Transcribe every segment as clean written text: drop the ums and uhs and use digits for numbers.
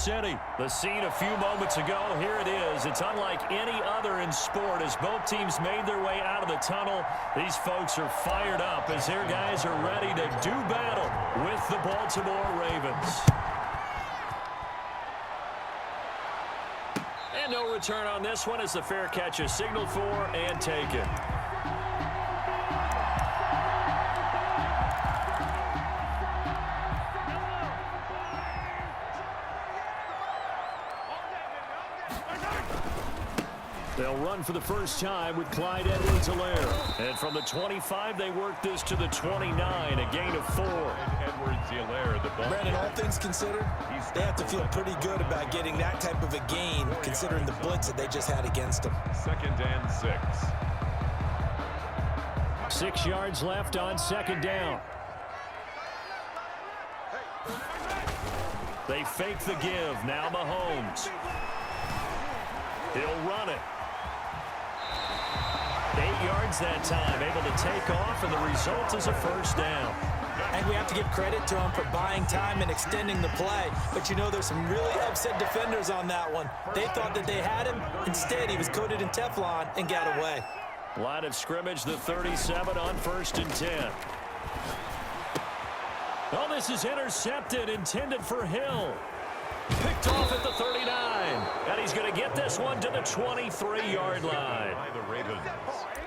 City. The scene a few moments ago, here it is. It's unlike any other in sport as both teams made their way out of the tunnel. These folks are fired up as their guys are ready to do battle with the Baltimore Ravens. And no return on this one as the fair catch is signaled for and taken. They'll run for the first time with Clyde Edwards-Helaire. And from the 25, they work this to the 29, a gain of 4. Edwards-Helaire, the ball. Brandon, all things considered, they have to feel pretty good about getting that type of a gain, considering the blitz that they just had against them. 2nd and 6. 6 yards left on 2nd down. They fake the give. Now Mahomes. He'll run it. 8 yards that time, able to take off, and the result is a first down. And we have to give credit to him for buying time and extending the play. But you know, there's some really upset defenders on that one. They thought that they had him. Instead, he was coated in Teflon and got away. Line of scrimmage, the 37 on 1st and 10. Oh, this is intercepted, intended for Hill. Picked off at the 39. And he's going to get this one to the 23-yard line.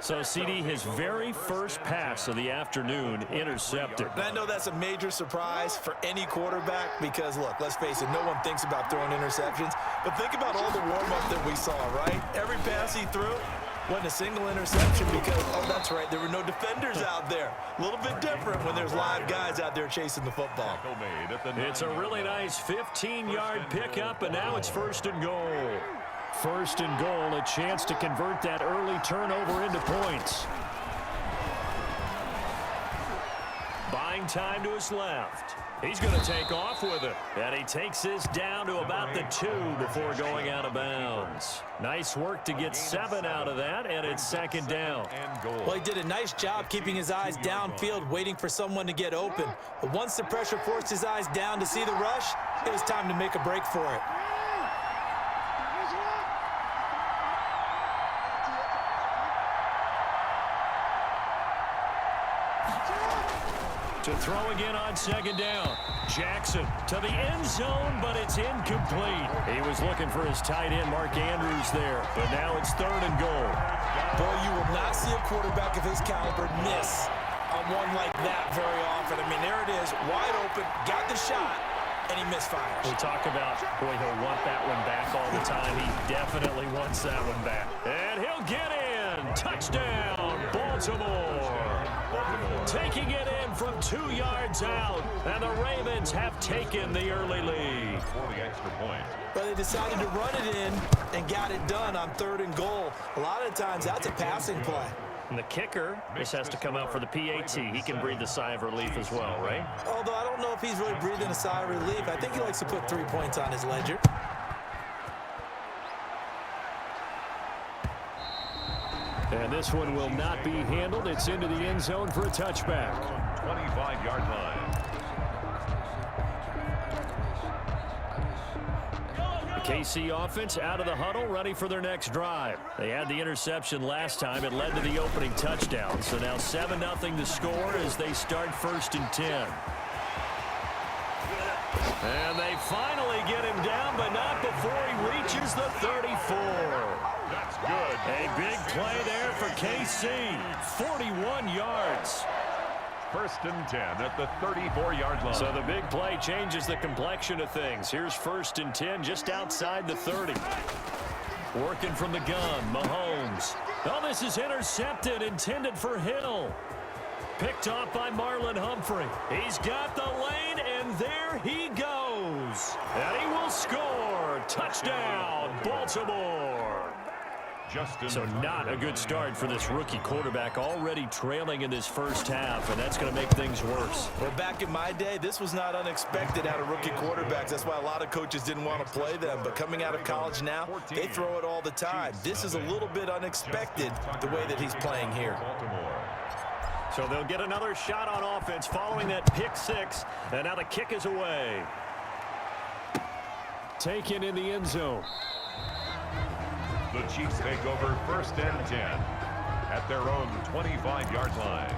So, CD, his very first pass of the afternoon intercepted. And I know that's a major surprise for any quarterback because, look, let's face it, no one thinks about throwing interceptions. But think about all the warm-up that we saw, right? Every pass he threw wasn't a single interception because, oh, that's right, there were no defenders out there. A little bit different when there's live guys out there chasing the football. It's a really nice 15-yard pickup, and now it's 1st and goal. 1st and goal, a chance to convert that early turnover into points. Buying time to his left. He's going to take off with it. And he takes this down to about the 2 before going out of bounds. Nice work to get 7 out of that, and it's 2nd down. Well, he did a nice job keeping his eyes downfield, waiting for someone to get open. But once the pressure forced his eyes down to see the rush, it was time to make a break for it. To throw again on 2nd down. Jackson to the end zone, but it's incomplete. He was looking for his tight end, Mark Andrews, there. But now it's 3rd and goal. Boy, you will not see a quarterback of his caliber miss on one like that very often. I mean, there it is, wide open, got the shot, and he misfires. We talk about, boy, he'll want that one back all the time. He definitely wants that one back. And he'll get in. Touchdown, Baltimore. Taking it in from 2 yards out, and the Ravens have taken the early lead. But they decided to run it in and got it done on 3rd and goal. A lot of times, that's a passing play. And the kicker just has to come out for the PAT. He can breathe a sigh of relief as well, right? Although I don't know if he's really breathing a sigh of relief. I think he likes to put 3 points on his ledger. And this one will not be handled. It's into the end zone for a touchback. 25-yard line. KC offense out of the huddle, ready for their next drive. They had the interception last time. It led to the opening touchdown. So now 7-0 the score as they start 1st and 10. And they finally get him down, but not before he reaches the 34. That's good. A big play there for KC. 41 yards. 1st and 10 at the 34-yard line. So the big play changes the complexion of things. Here's 1st and 10 just outside the 30. Working from the gun, Mahomes. Oh, this is intercepted, intended for Hill. Picked off by Marlon Humphrey. He's got the lane, and there he goes. And he will score. Touchdown, Baltimore. So not a good start for this rookie quarterback, already trailing in this first half, and that's going to make things worse. Well, back in my day, this was not unexpected out of rookie quarterbacks. That's why a lot of coaches didn't want to play them. But coming out of college now, they throw it all the time. This is a little bit unexpected, the way that he's playing here. So they'll get another shot on offense following that pick 6, and now the kick is away. taken in the end zone. The Chiefs take over 1st and 10 at their own 25-yard line.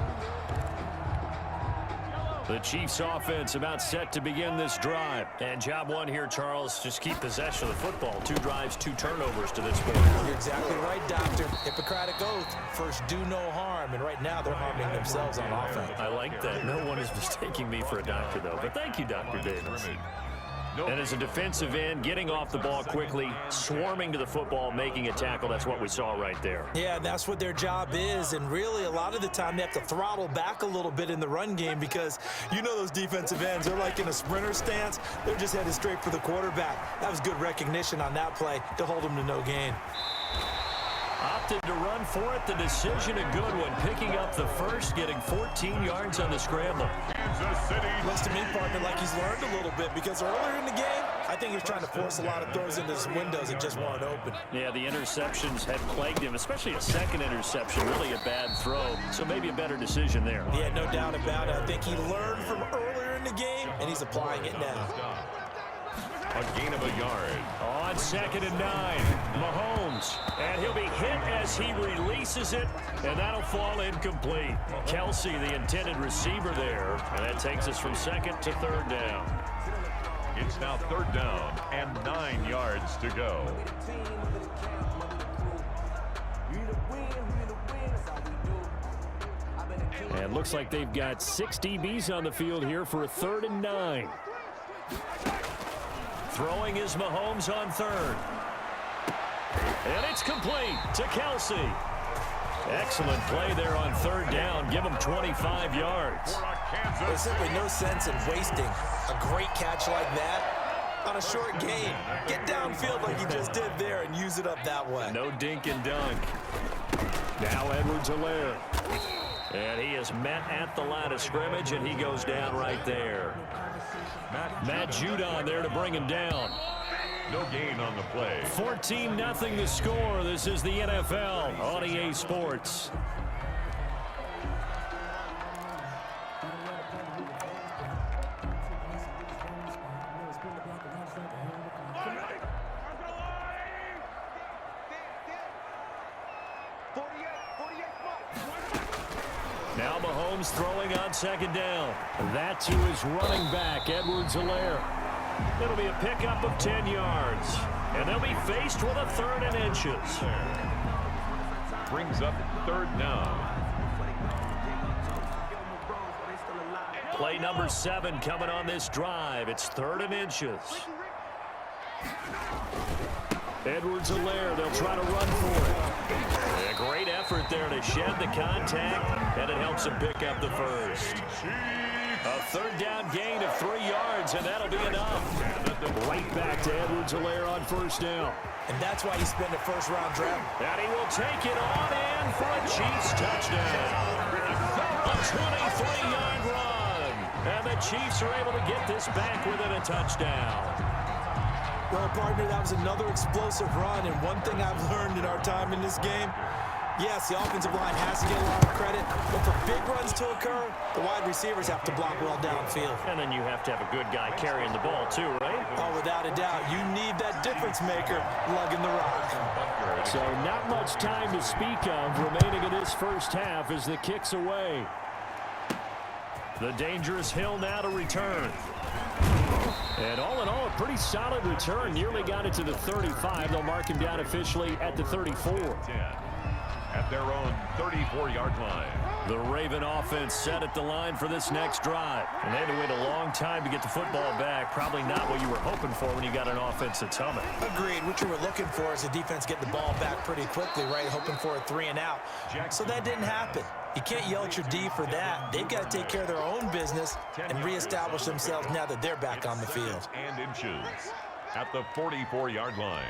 The Chiefs offense about set to begin this drive. And job one here, Charles, just keep possession of the football. 2 drives, 2 turnovers to this point. You're exactly right, Doctor. Hippocratic oath. First, do no harm. And right now, they're harming themselves on offense. I like that. No one is mistaking me for a doctor, though. But thank you, Dr. Davis. And as a defensive end, getting off the ball quickly, swarming to the football, making a tackle, that's what we saw right there. Yeah, and that's what their job is. And really, a lot of the time, they have to throttle back a little bit in the run game because you know those defensive ends, they're like in a sprinter stance. They're just headed straight for the quarterback. That was good recognition on that play to hold them to no gain. Opted to run for it. The decision a good one. Picking up the first, getting 14 yards on the scramble. Looks to me, partner, like he's learned a little bit because earlier in the game, I think he was trying to force a lot of throws into his windows that just weren't open. Yeah, the interceptions had plagued him, especially a second interception. Really a bad throw, so maybe a better decision there. Yeah, no doubt about it. I think he learned from earlier in the game, and he's applying it now. A gain of a yard. On 2nd and 9, Mahomes. And he'll be hit as he releases it, and that'll fall incomplete. Kelsey, the intended receiver there, and that takes us from 2nd to 3rd down. It's now 3rd down and 9 yards to go. And looks like they've got 6 DBs on the field here for a 3rd and 9. Throwing is Mahomes on 3rd. And it's complete to Kelsey. Excellent play there on 3rd down. Give him 25 yards. There's simply no sense in wasting a great catch like that on a short gain. Get downfield like you just did there and use it up that way. No dink and dunk. Now Edwards-Helaire. And he is met at the line of scrimmage, and he goes down right there. Matt Judon there to bring him down. No gain on the play. 14-0 the score. This is the NFL on EA Sports. Now Mahomes throwing on 2nd down. That to his running back, Edwards-Helaire. It'll be a pickup of 10 yards. And they'll be faced with a 3rd and inches. Brings up 3rd down. Play number 7 coming on this drive. It's 3rd and inches. Edwards-Helaire, they'll try to run for it. A great effort there to shed the contact, and it helps him pick up the first. A 3rd down gain of 3 yards, and that'll be enough. Right back to Edwards-Helaire on 1st down. And that's why he spent a 1st-round draft. And he will take it on in for a Chiefs touchdown. A 23-yard run. And the Chiefs are able to get this back within a touchdown. Well, partner, that was another explosive run, and one thing I've learned in our time in this game, yes, the offensive line has to get a lot of credit, but for big runs to occur, the wide receivers have to block well downfield. And then you have to have a good guy carrying the ball too, right? Oh, without a doubt. You need that difference maker lugging the rock. So not much time to speak of remaining in this first half as the kick's away. The dangerous Hill now to return. And all in all, a pretty solid return. Nearly got it to the 35. They'll mark him down officially at the 34. At their own 34-yard line. The Raven offense set at the line for this next drive. And they had to wait a long time to get the football back. Probably not what you were hoping for when you got an offense that's humming. Agreed. What you were looking for is the defense getting the ball back pretty quickly, right? Hoping for a 3 and out. So that didn't happen. You can't yell at your D for that. They've got to take care of their own business and reestablish themselves now that they're back on the field. And inches at the 44-yard line.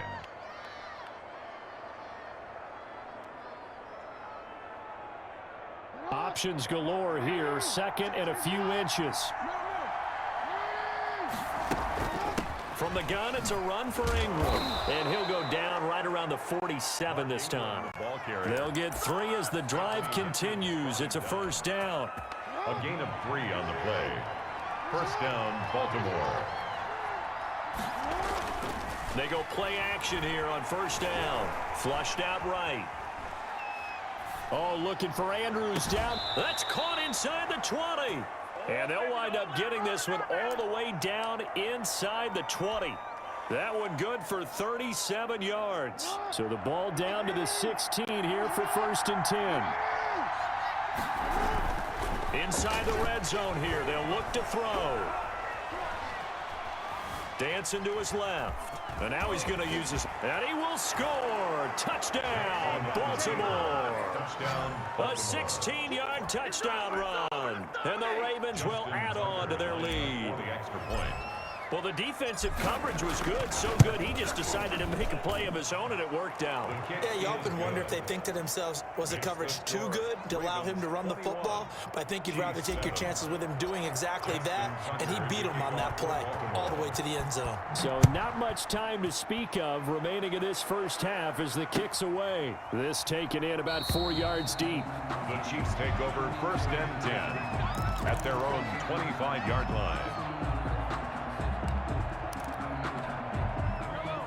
Options galore here. 2nd and a few inches. From the gun, it's a run for Ingram. And he'll go down right around the 47 this time. They'll get 3 as the drive continues. It's a 1st down. A gain of 3 on the play. 1st down, Baltimore. They go play action here on first down. Flushed out right. Oh, looking for Andrews down. That's caught inside the 20. And they'll wind up getting this one all the way down inside the 20. That one good for 37 yards. So the ball down to the 16 here for first and 10. Inside the red zone here. They'll look to throw. Dancing to his left. And now he's going to use his... And he will score. Touchdown, Baltimore. A 16-yard touchdown run. And the Ravens will add on to their lead. Well, the defensive coverage was good, so good he just decided to make a play of his own, and it worked out. Yeah, you often wonder if they think to themselves, was the coverage too good to allow him to run the football? But I think you'd rather take your chances with him doing exactly that, and he beat him on that play all the way to the end zone. So not much time to speak of remaining in this first half as the kick's away. This taken in about 4 yards deep. The Chiefs take over first and 10 at their own 25-yard line.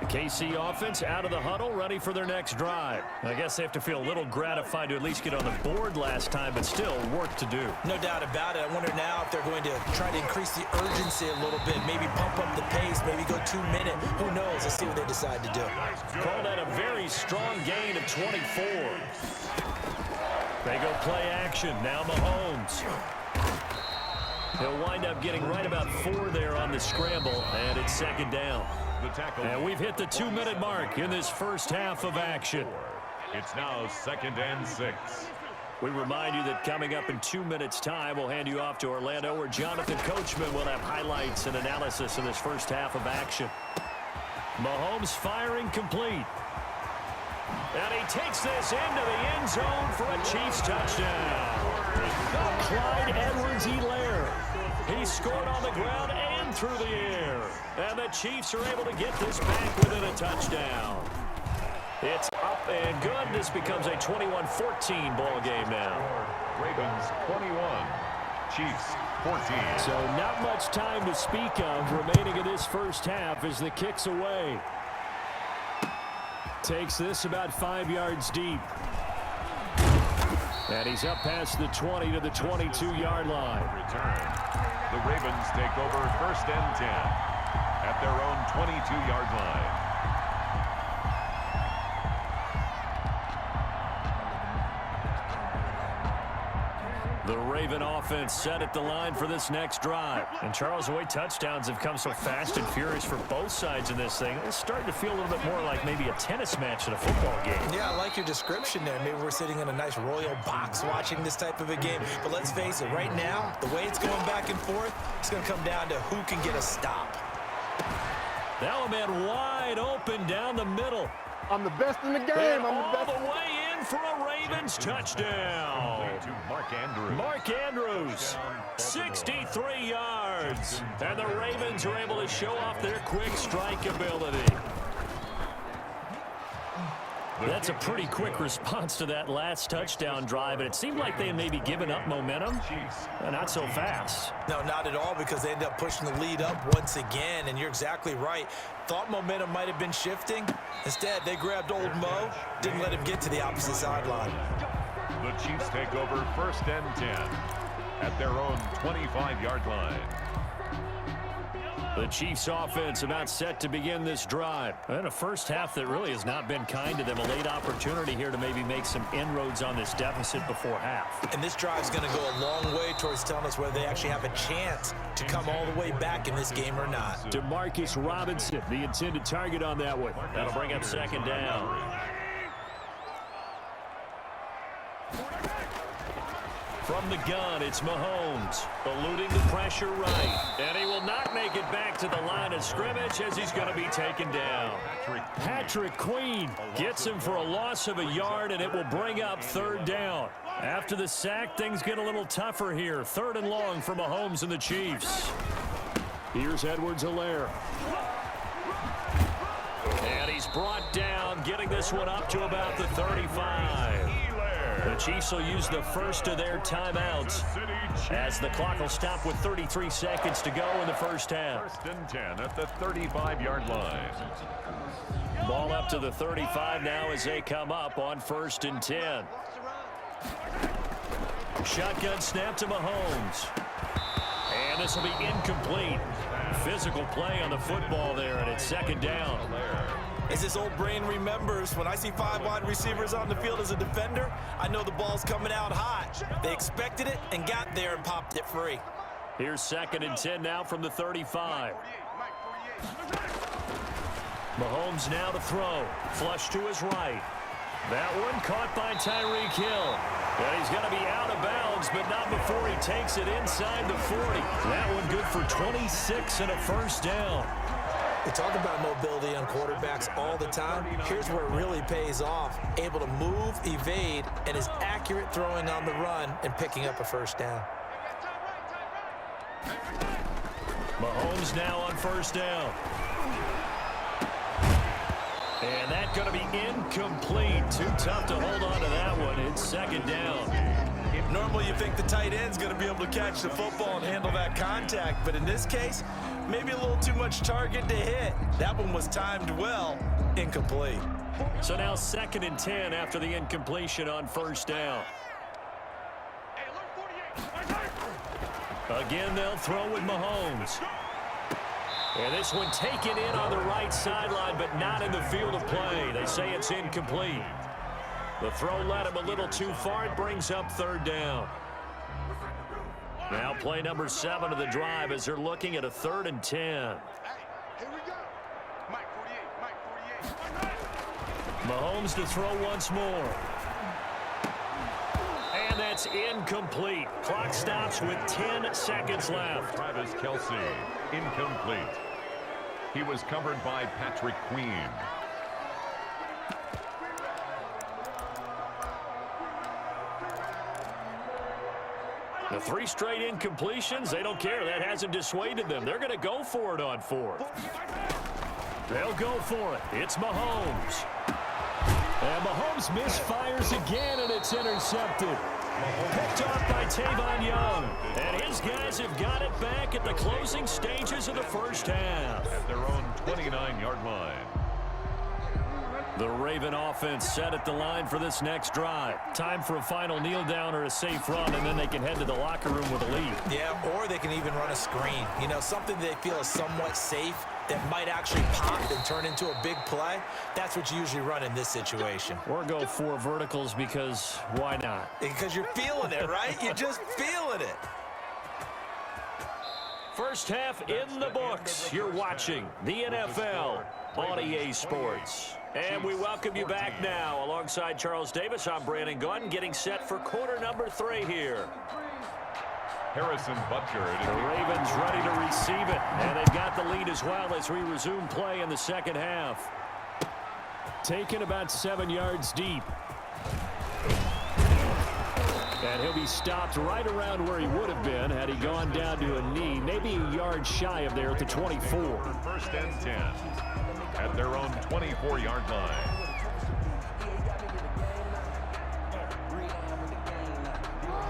KC offense out of the huddle, ready for their next drive. I guess they have to feel a little gratified to at least get on the board last time, but still work to do. No doubt about it. I wonder now if they're going to try to increase the urgency a little bit, maybe pump up the pace, maybe go 2 minute. Who knows? Let's see what they decide to do. Call that a very strong gain of 24. They go play action. Now Mahomes. He'll wind up getting right about 4 there on the scramble, and it's second down. And we've hit the 2-minute mark in this first half of action. It's now second and 6. We remind you that coming up in 2 minutes' time, we'll hand you off to Orlando, where Jonathan Coachman will have highlights and analysis in this first half of action. Mahomes firing complete. And he takes this into the end zone for a Chiefs touchdown. Clyde Edwards-Helaire. He scored on the ground and through the air. And the Chiefs are able to get this back within a touchdown. It's up and good. This becomes a 21-14 ball game now. Ravens 21, Chiefs 14. So not much time to speak of remaining in this first half as the kick's away. Takes this about 5 yards deep. And he's up past the 20 to the 22-yard line. Return. The Ravens take over first and 10 at their own 22-yard line. The Raven offense set at the line for this next drive. And Charles, the way touchdowns have come so fast and furious for both sides in this thing, it's starting to feel a little bit more like maybe a tennis match in a football game. Yeah, I like your description there. Maybe we're sitting in a nice royal box watching this type of a game. But let's face it, right now, the way it's going back and forth, it's going to come down to who can get a stop. Now a man wide open down the middle. I'm the best in the game. And I'm the all best. the way in for a Ravens touchdown. To Mark Andrews. Mark Andrews, 63 yards. And the Ravens are able to show off their quick strike ability. That's a pretty quick response to that last touchdown drive, and it seemed like they had maybe given up momentum. Not so fast. No, not at all, because they ended up pushing the lead up once again, and you're exactly right. Thought momentum might have been shifting. Instead, they grabbed old Mo, didn't let him get to the opposite sideline. The Chiefs take over first and 10 at their own 25-yard line. The Chiefs offense about set to begin this drive. And a first half that really has not been kind to them. A late opportunity here to maybe make some inroads on this deficit before half. And this drive's going to go a long way towards telling us whether they actually have a chance to come all the way back in this game or not. Demarcus Robinson, the intended target on that one. That'll bring up second down. From the gun, it's Mahomes, eluding the pressure right. And he will not make it back to the line of scrimmage as he's going to be taken down. Patrick Queen gets him for a loss of a yard, and it will bring up third down. After the sack, things get a little tougher here. Third and long for Mahomes and the Chiefs. Here's Edwards-Helaire. And he's brought down, getting this one up to about the 35. The Chiefs will use the first of their timeouts as the clock will stop with 33 seconds to go in the first half. First and 10 at the 35-yard line. up to the 35 now as they come up on 1st and 10. Shotgun snap to Mahomes. And this will be incomplete. Physical play on the football there, and it's 2nd down. As this old brain remembers, when I see 5 wide receivers on the field as a defender, I know the ball's coming out hot. They expected it and got there and popped it free. Here's 2nd and 10 now from the 35. Mahomes now to throw. Flush to his right. That one caught by Tyreek Hill. And he's going to be out of bounds, but not before he takes it inside the 40. That one good for 26 and a 1st down. We talk about mobility on quarterbacks all the time. Here's where it really pays off. Able to move, evade, and is accurate throwing on the run and picking up a 1st down. Mahomes now on 1st down. And that's going to be incomplete. Too tough to hold on to that one. It's 2nd down. Normally you think the tight end's going to be able to catch the football and handle that contact, but in this case, maybe a little too much target to hit. That one was timed well. Incomplete. So now 2nd and 10 after the incompletion on 1st down. Again, they'll throw with Mahomes. And this one taken in on the right sideline, but not in the field of play. They say it's incomplete. The throw led him a little too far. It brings up 3rd down. Now play number 7 of the drive as they're looking at a 3rd and 10. Here we go. Mike 48. Mahomes to throw once more. And that's incomplete. Clock stops with 10 seconds left. Travis Kelce, incomplete. He was covered by Patrick Queen. The 3 straight incompletions, they don't care. That hasn't dissuaded them. They're going to go for it on 4th. They'll go for it. It's Mahomes. And Mahomes misfires again, and it's intercepted. Picked off by Tavon Young. And his guys have got it back at the closing stages of the 1st half. At their own 29-yard line. The Raven offense set at the line for this next drive. Time for a final kneel down or a safe run, and then they can head to the locker room with a lead. Yeah, or they can even run a screen. You know, something they feel is somewhat safe that might actually pop and turn into a big play. That's what you usually run in this situation. Or go 4 verticals because why not? Because you're feeling it, right? You're just feeling it. First half in the books. You're watching the NFL on EA Sports. And we welcome you back now. Alongside Charles Davis, I'm Brandon Gunn, getting set for quarter number 3 here. Harrison Butker. The Ravens ready to receive it. And they've got the lead as well as we resume play in the 2nd half. Taken about 7 yards deep. And he'll be stopped right around where he would have been had he gone down to a knee, maybe a yard shy of there at the 24. 1st and 10 at their own 24-yard line.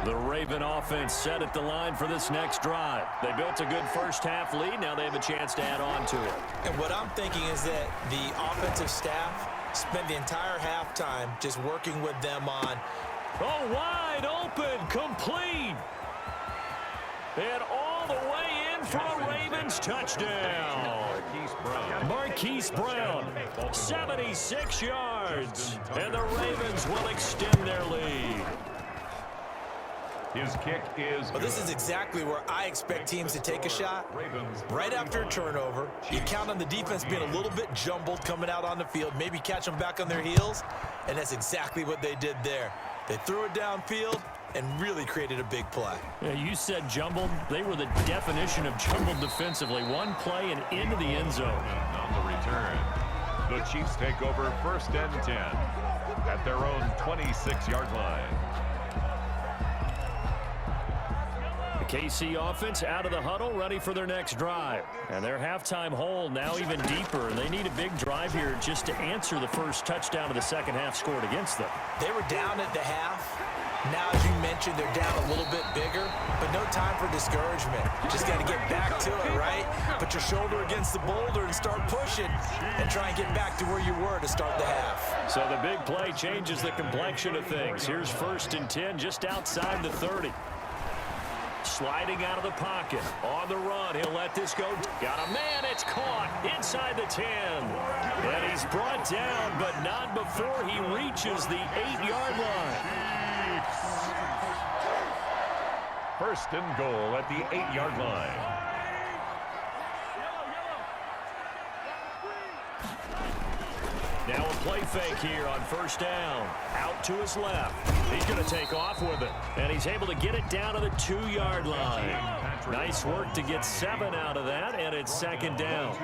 The Raven offense set at the line for this next drive. They built a good first half lead. Now they have a chance to add on to it. And what I'm thinking is that the offensive staff spent the entire halftime just working with them on. Oh, wide open, complete. And all the way in for a Ravens touchdown. Marquise Brown, 76 yards. And the Ravens will extend their lead. His kick is Well, this is exactly where I expect teams to take a shot. Right after a turnover, you count on the defense being a little bit jumbled coming out on the field, maybe catch them back on their heels, and that's exactly what they did there. They threw it downfield and really created a big play. Yeah, you said jumbled. They were the definition of jumbled defensively. One play and into the end zone. on the return. The Chiefs take over 1st and 10 at their own 26-yard line. KC offense out of the huddle, ready for their next drive. And their halftime hole now even deeper. And they need a big drive here just to answer the first touchdown of the second half scored against them. They were down at the half. Now, as you mentioned, they're down a little bit bigger, but no time for discouragement. Just got to get back to it, right? Put your shoulder against the boulder and start pushing and try and get back to where you were to start the half. So the big play changes the complexion of things. Here's 1st and 10 just outside the 30. Sliding out of the pocket. On the run, he'll let this go. Got a man, it's caught inside the 10. And he's brought down, but not before he reaches the 8-yard line. 1st and goal at the 8-yard line. Now a play fake here on 1st down. Out to his left. He's going to take off with it. And he's able to get it down to the 2-yard line. Nice work to get 7 out of that, and it's 2nd down.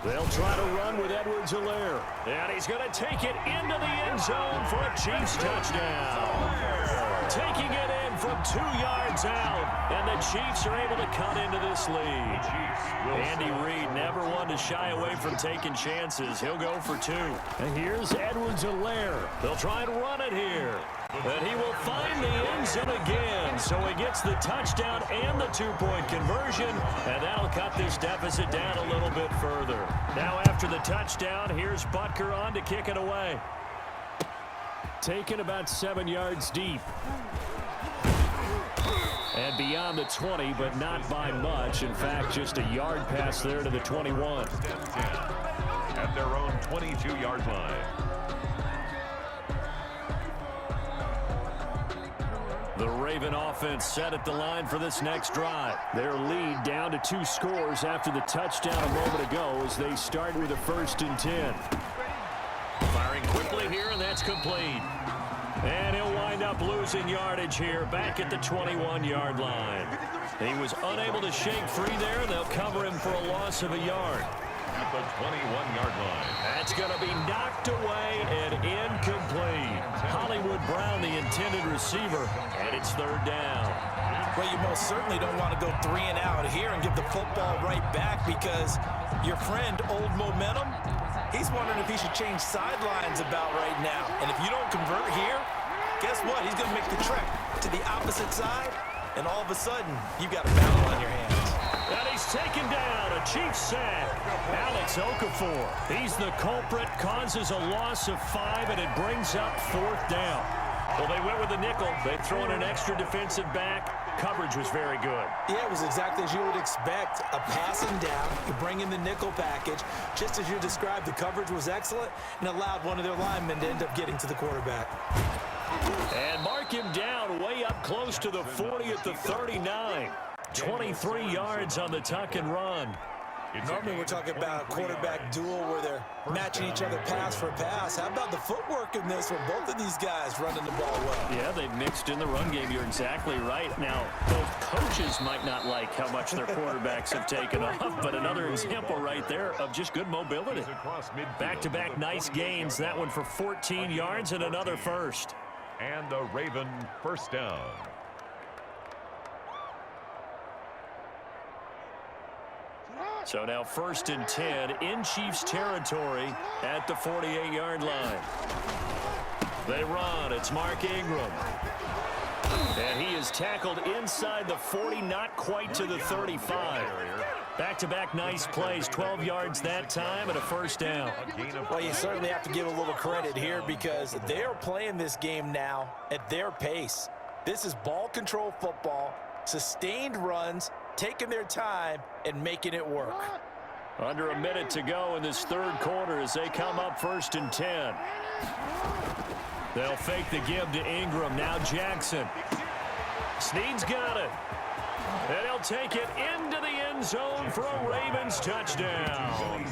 They'll try to run with Edwards-Helaire. And he's going to take it into the end zone for a Chiefs touchdown. Taking it in from 2 yards out. And the Chiefs are able to cut into this lead. Andy Reid never one to shy away from taking chances. He'll go for 2. And here's Edwards-Helaire. They'll try and run it here. And he will find the end zone again. So he gets the touchdown and the 2-point conversion. And that'll cut this deficit down a little bit further. Now after the touchdown, here's Butker on to kick it away. Taken about 7 yards deep. And beyond the 20, but not by much. In fact, just a yard pass there to the 21. At their own 22-yard line. The Raven offense set at the line for this next drive. Their lead down to 2 scores after the touchdown a moment ago as they start with a 1st and 10. Firing quickly here, and that's complete. And he'll wind up losing yardage here back at the 21-yard line. He was unable to shake free there. They'll cover him for a loss of a yard. At the 21-yard line. That's going to be knocked away and incomplete. Hollywood Brown, the intended receiver, and it's 3rd down. Well, you most certainly don't want to go 3 and out here and give the football right back because your friend, Old Momentum, he's wondering if he should change sidelines about right now. And if you don't convert here, guess what? He's going to make the trek to the opposite side, and all of a sudden, you've got a battle on your hands. And he's taken down, a Chiefs sack. Alex Okafor, he's the culprit, causes a loss of 5, and it brings up 4th down. Well, they went with the nickel. They've thrown an extra defensive back. Coverage was very good. Yeah, it was exactly as you would expect. A passing down, you bring in the nickel package. Just as you described, the coverage was excellent and allowed one of their linemen to end up getting to the quarterback. And mark him down way up close to the 40 at the 39. 23 yards on the tuck and run. Normally we're talking about a quarterback duel where they're matching each other pass for pass. How about the footwork in this one? Both of these guys running the ball well. Yeah, they've mixed in the run game. You're exactly right. Now, both coaches might not like how much their quarterbacks have taken off, but another example right there of just good mobility. Back-to-back nice gains. That one for 14 yards and another first. And the Raven 1st down. So now 1st and 10 in Chiefs territory at the 48-yard line. They run. It's Mark Ingram. And he is tackled inside the 40, not quite to the 35. Back-to-back nice plays, 12 yards that time and a 1st down. Well, you certainly have to give a little credit here because they are playing this game now at their pace. This is ball control football, sustained runs, taking their time and making it work. Under a minute to go in this 3rd quarter as they come up 1st and 10. They'll fake the give to Ingram. Now Jackson. Snead's got it. And he'll take it into the end zone for a Ravens touchdown.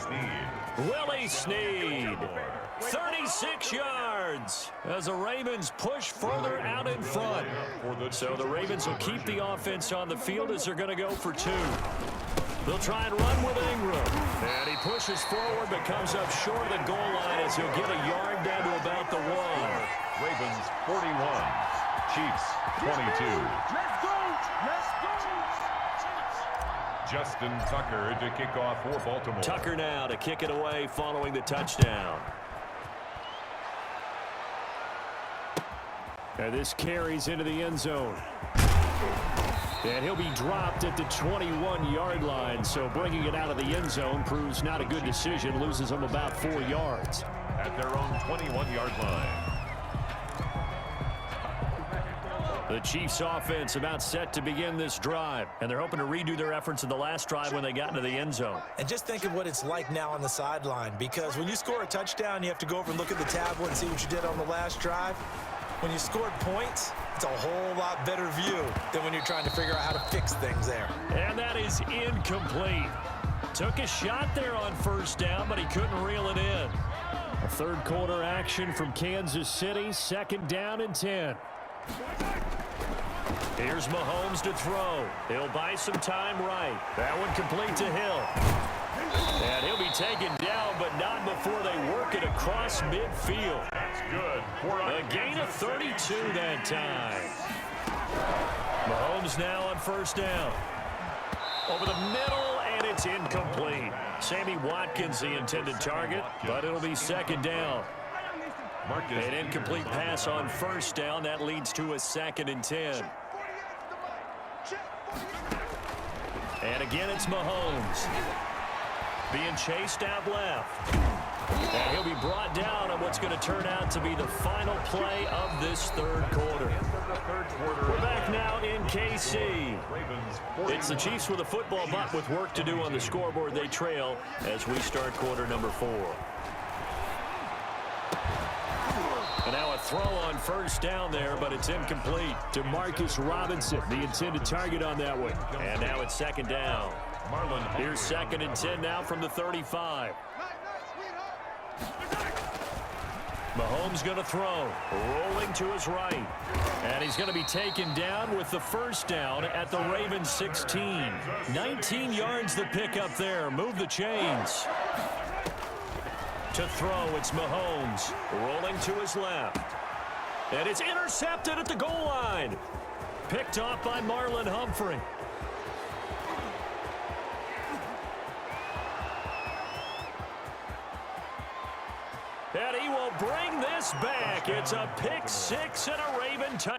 Willie Snead. 36 yards as the Ravens push further out in front. So the Ravens will keep the offense on the field as they're going to go for 2. They'll try and run with Ingram. And he pushes forward but comes up short of the goal line as he'll get a yard down to about the 1. Ravens 41, Chiefs 22. Let's go! Let's go! Justin Tucker to kick off for Baltimore. Tucker now to kick it away following the touchdown. And this carries into the end zone. And he'll be dropped at the 21-yard line, so bringing it out of the end zone proves not a good decision, loses him about 4 yards. At their own 21-yard line. The Chiefs offense about set to begin this drive, and they're hoping to redo their efforts in the last drive when they got into the end zone. And just think of what it's like now on the sideline, because when you score a touchdown, you have to go over and look at the tablet and see what you did on the last drive. When you scored points, it's a whole lot better view than when you're trying to figure out how to fix things there. And that is incomplete. Took a shot there on first down, but he couldn't reel it in. A third quarter action from Kansas City, second down and 10. Here's Mahomes to throw. He'll buy some time right. That one complete to Hill. And he'll be taken down, but not before they work it across midfield. That's good. A gain of 32 that time. Mahomes now on first down. Over the middle, and it's incomplete. Sammy Watkins, the intended target, but it'll be second down. An incomplete pass on first down. That leads to a second and 10. And again, it's Mahomes. Being chased out left. And he'll be brought down on what's going to turn out to be the final play of this third quarter. We're back now in KC. It's the Chiefs with a football, but with work to do on the scoreboard. They trail as we start quarter number 4. And now a throw on first down there, but it's incomplete to Marcus Robinson, the intended target on that one. And now it's second down. Here's second and 10 now from the 35. Mahomes going to throw, rolling to his right. And he's going to be taken down with the first down at the Ravens 16. 19 yards the pick up there. Move the chains. To throw, it's Mahomes, rolling to his left. And it's intercepted at the goal line. Picked off by Marlon Humphrey. And he will bring this back. It's a pick six and a Raven touchdown.